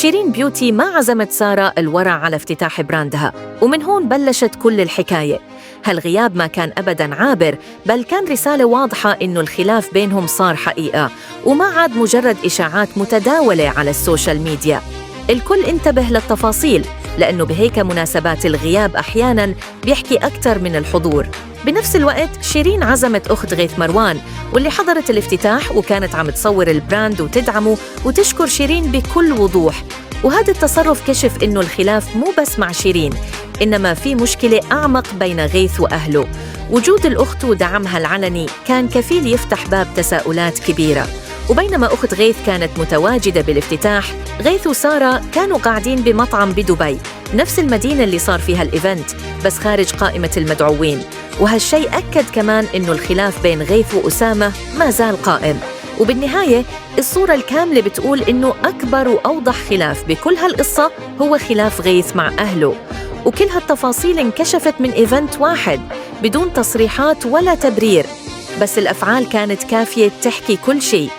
شيرين بيوتي ما عزمت سارة الورع على افتتاح براندها، ومن هون بلشت كل الحكاية. هالغياب ما كان أبداً عابر، بل كان رسالة واضحة إنه الخلاف بينهم صار حقيقة وما عاد مجرد إشاعات متداولة على السوشيال ميديا. الكل انتبه للتفاصيل، لأنه بهيك مناسبات الغياب أحياناً بيحكي أكتر من الحضور. بنفس الوقت شيرين عزمت أخت غيث مروان، واللي حضرت الافتتاح وكانت عم تصور البراند وتدعمه وتشكر شيرين بكل وضوح. وهذا التصرف كشف إنه الخلاف مو بس مع شيرين، إنما في مشكلة أعمق بين غيث وأهله. وجود الأخت ودعمها العلني كان كفيل يفتح باب تساؤلات كبيرة. وبينما أخت غيث كانت متواجدة بالافتتاح، غيث وسارة كانوا قاعدين بمطعم بدبي، نفس المدينة اللي صار فيها الإيفنت بس خارج قائمة المدعوين. وهالشي أكد كمان إنه الخلاف بين غيث وأسامة ما زال قائم. وبالنهاية الصورة الكاملة بتقول إنه أكبر وأوضح خلاف بكل هالقصة هو خلاف غيث مع أهله. وكل هالتفاصيل انكشفت من إيفنت واحد بدون تصريحات ولا تبرير، بس الأفعال كانت كافية تحكي كل شيء.